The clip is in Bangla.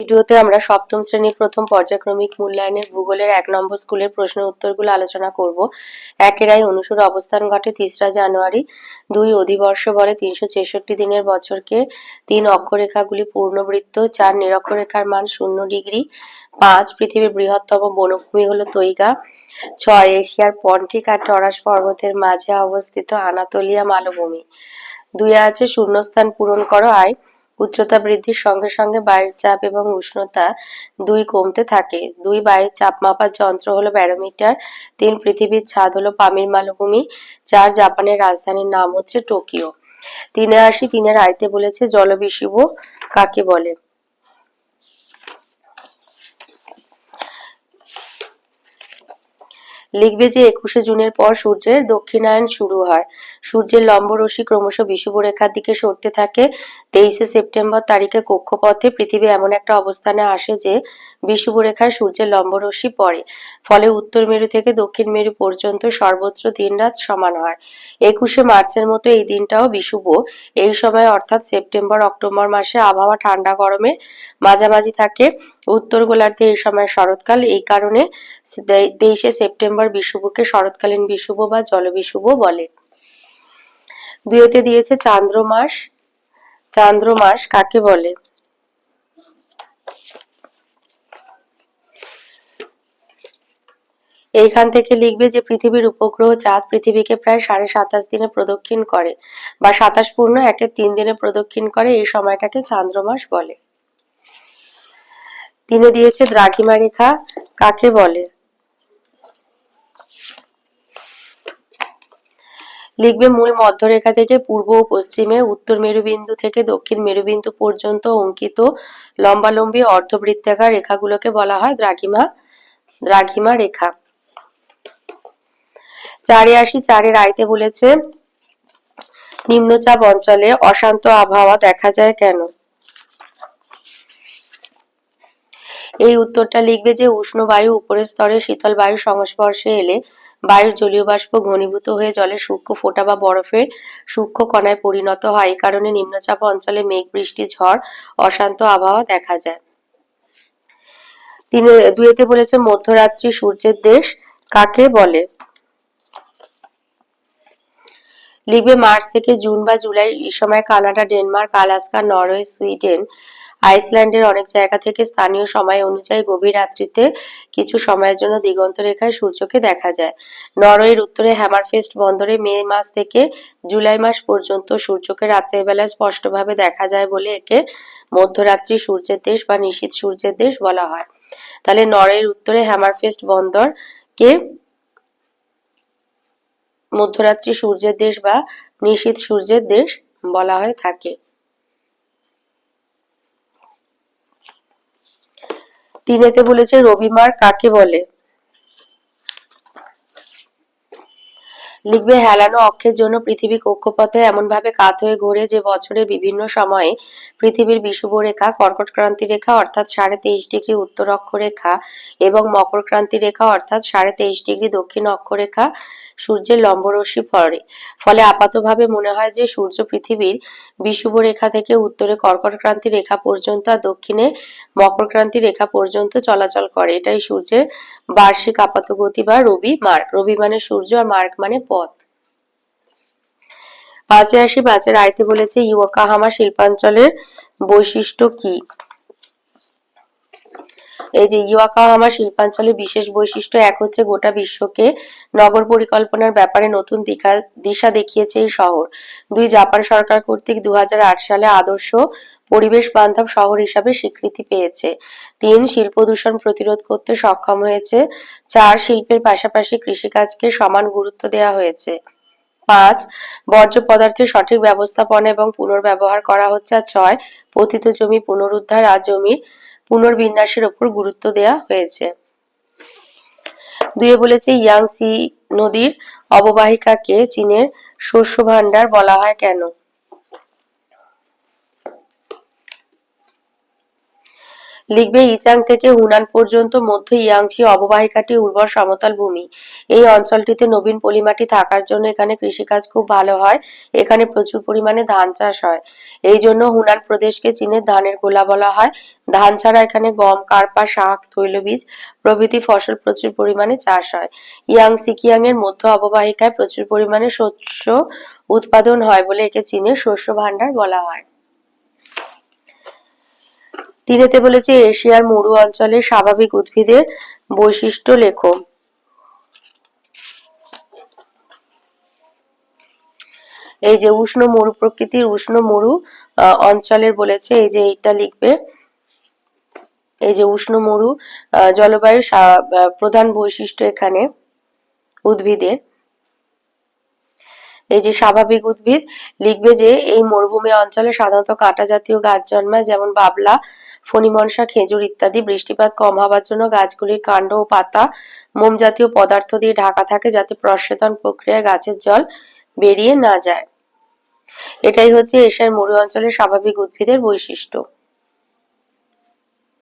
ভিডিওতে আমরা সপ্তম শ্রেণীর প্রথম পর্যায়ক্রমিক মূল্যায়নের ভূগোলের ১ নম্বর স্কুলের প্রশ্ন উত্তরগুলো আলোচনা করব। ১-এর আই অনুসুর অবস্থান ঘটে ৩রা জানুয়ারি। ২ অধিবর্ষ বলে ৩৬৬ দিনের বছরকে। ৩ অক্ষরেখাগুলি পূর্ণবৃত্ত। ৪ নিরক্ষরেখার মান ০ ডিগ্রি। ৫ পৃথিবীর বৃহত্তম বনভূমি হলো তৈগা। ৬ এশিয়ার পন্টিক আর টরাস পর্বতের মাঝে অবস্থিত আনাতোলিয়া মালভূমি। ২ আছে শূন্যস্থান পূরণ করো আয়। উচ্চতা বৃদ্ধির সঙ্গে সঙ্গে বায়ুর চাপ এবং উষ্ণতা ২ কমতে থাকে। ২ বায়ুর চাপ মাপার যন্ত্র হলো ব্যারোমিটার। ৩ পৃথিবীর ছাদ হলো পামির মালভূমি। ৪ জাপানের রাজধানীর নাম হচ্ছে টোকিও। ৩-এ আসি, ৩-এর আইতে বলেছে জলবিষুব কাকে বলে। লিখবে যে ২১শে জুনের পর সূর্যের দক্ষিণায়ন শুরু হয়। সূর্যের লম্ব রশ্মি ক্রমশ বিষুব রেখার দিকে সরতে থাকে। ২৩শে সেপ্টেম্বর তারিখে কক্ষপথে পৃথিবী এমন একটা অবস্থানে আসে যে বিষুব রেখায় সূর্যের লম্ব রশ্মি পড়ে। ফলে উত্তর মেরু থেকে দক্ষিণ মেরু পর্যন্ত সর্বত্র দিন-রাত সমান হয়। ২১শে মার্চের মতো এই দিনটাও বিষুব। এই সময় অর্থাৎ সেপ্টেম্বর-অক্টোবর মাসে আবহাওয়া ঠান্ডা গরমের মাঝামাঝি থাকে। উত্তর গোলার্ধে এই সময় শরৎকাল। এই কারণে ২৩শে সেপ্টেম্বর বিষুবকে শরৎকালীন বিষুব বা জলবিষুব বলে। ২-তে দিয়েছে চান্দ্র মাস। চান্দ্র মাস কাকে বলে। এইখান থেকে লিখবে যে পৃথিবীর উপগ্রহ চাঁদ পৃথিবীকে প্রায় ২৭.৫ দিনে প্রদক্ষিণ করে বা ২৭ পূর্ণ ১-এর ৩ দিনে প্রদক্ষিণ করে। এই সময়টাকে চান্দ্র মাস বলে। ৩-এ দিয়েছে দ্রাঘিমা রেখা কাকে বলে। লিখবে মূল মধ্যরেখা থেকে পূর্ব ও পশ্চিমে উত্তর মেরুবিন্দু থেকে দক্ষিণ মেরুবিন্দু পর্যন্ত অঙ্কিত লম্বালম্বি অর্ধবৃত্তাকার রেখাগুলোকে বলা হয় দ্রাঘিমা রেখা। ৪-এ আসি, ৪-এর আইতে বলেছে নিম্নচাপ অঞ্চলে অশান্ত আবহাওয়া দেখা যায় কেন। এই উত্তরটা লিখবে যে উষ্ণ বায়ু উপরের স্তরে শীতল বায়ুর সংস্পর্শে এলে বায়ুর জলীয় বাষ্প ঘনীভূত হয়ে জলের সূক্ষ্ম ফোঁটা বা বরফের সূক্ষ্ম কণায় পরিণত হয়। এই কারণে নিম্নচাপ অঞ্চলে মেঘ, বৃষ্টি, ঝড়, অশান্ত আবহাওয়া দেখা যায়। ২-তে বলেছে মধ্যরাত্রি সূর্যের দেশ কাকে বলে। লিখবে মার্চ থেকে জুন বা জুলাই এই সময় Canada, Denmark, Alaska, Norway, Sweden, আইসল্যান্ডের অনেক জায়গা থেকে স্থানীয় সময় অনুযায়ী গভীর রাত্রিতে কিছু সময়ের জন্য দিগন্ত রেখায় সূর্যকে দেখা যায়। নরওয়ের উত্তরে হ্যামারফেস্ট বন্দরে মে মাস থেকে জুলাই মাস পর্যন্ত সূর্যকে রাতের বেলায় স্পষ্টভাবে দেখা যায় বলে একে মধ্যরাত্রি সূর্যের দেশ বা নিশীথ সূর্যের দেশ বলা হয়। তাহলে নরওয়ের উত্তরে হ্যামারফেস্ট বন্দরকে মধ্যরাত্রি সূর্যের দেশ বা নিশীথ সূর্যের দেশ বলা হয়ে থাকে। ৩-তে বলেছে রবিবার কাকে বলে। লিখবে হেলানো অক্ষের জন্য পৃথিবী কক্ষপথে এমনভাবে কাত হয়ে ঘোরে যে বছরের বিভিন্ন সময়ে পৃথিবীর বিষুব রেখা, কর্কট ক্রান্তি রেখা অর্থাৎ ২৩.৫ ডিগ্রি উত্তর অক্ষরেখা এবং মকর ক্রান্তি রেখা অর্থাৎ ২৩.৫ ডিগ্রি দক্ষিণ অক্ষরেখা সূর্যের লম্বরশ্মি পড়ে। ফলে আপাতভাবে মনে হয় যে সূর্য পৃথিবীর বিষুব রেখা থেকে উত্তরে কর্কট ক্রান্তি রেখা পর্যন্ত আর দক্ষিণে মকর ক্রান্তি রেখা পর্যন্ত চলাচল করে। এটাই সূর্যের বার্ষিক আপাতগতি বা রবি মার্ক। রবি মানে সূর্য আর মার্ক মানে পথ। ৫-এ আসি, ৫-এর আইতে বলেছে ইয়োকাহামা শিল্পাঞ্চলের বৈশিষ্ট্য কি। এই যে ইয়োকাহামা শিল্পাঞ্চলের বিশেষ বৈশিষ্ট্য ১ হচ্ছে গোটা বিশ্বকে নগর পরিকল্পনার ব্যাপারে নতুন দিশা দেখিয়েছে এই শহর। ২ জাপান সরকার কর্তৃক ২০০৮ সালে আদর্শ পরিবেশ বান্ধব শহর হিসাবে স্বীকৃতি পেয়েছে। ৩ শিল্প দূষণ প্রতিরোধ করতে সক্ষম হয়েছে। ৪ শিল্পের পাশাপাশি কৃষিকাজকে সমান গুরুত্ব দেওয়া হয়েছে। ৫ বর্জ্য পদার্থের সঠিক ব্যবস্থাপনা এবং পুনর্ব্যবহার করা হচ্ছে। আর ৬ পতিত জমি পুনরুদ্ধার আর জমির পুনর্বিন্যাসের ওপর গুরুত্ব দেওয়া হয়েছে। ২-এ বলেছে ইয়াংসি নদীর অববাহিকাকে চীনের শস্য ভাণ্ডার বলা হয় কেন। লিখবে ইচাং থেকে হুনান পর্যন্ত মধ্য ইয়াংচি অববাহিকাটি উর্বর সমতল ভূমি। এই অঞ্চলটিতে নবীন পলিমাটি থাকার জন্য এখানে কৃষিকাজ খুব ভালো হয়। এখানে প্রচুর পরিমাণে ধান চাষ হয়। এই জন্য হুনান প্রদেশকে চীনের ধানের গোলা বলা হয়। ধান ছাড়া এখানে গম, কার্পা, শাক, তৈলবীজ প্রভৃতি ফসল প্রচুর পরিমাণে চাষ হয়। ইয়াংসিকিয়াং এর মধ্য অববাহিকায় প্রচুর পরিমাণে শস্য উৎপাদন হয় বলে একে চীনের শস্য ভাণ্ডার বলা হয়। তিনেতে বলেছে এশিয়ার মরু অঞ্চলের স্বাভাবিক উদ্ভিদের বৈশিষ্ট্য লেখো। এই যে উষ্ণ মরু প্রকৃতির উষ্ণ মরু অঞ্চলের বলেছে, এই যে এইটা লিখবে। এই যে উষ্ণ মরু জলবায়ুর প্রধান বৈশিষ্ট্য এখানে উদ্ভিদের। এই যে স্বাভাবিক উদ্ভিদ লিখবে যে এই মরুভূমি অঞ্চলে সাধারণত কাঁটা জাতীয় গাছ জন্মায়, যেমন বাবলা, ফণিমনসা, খেজুর ইত্যাদি। বৃষ্টিপাত কম হওয়ার জন্য গাছগুলির কাণ্ড ও পাতা মোম জাতীয় পদার্থ দিয়ে ঢাকা থাকে, যাতে প্রস্বেদন প্রক্রিয়ায় গাছের জল বেরিয়ে না যায়। এটাই হচ্ছে এশিয়ার মরু অঞ্চলের স্বাভাবিক উদ্ভিদের বৈশিষ্ট্য।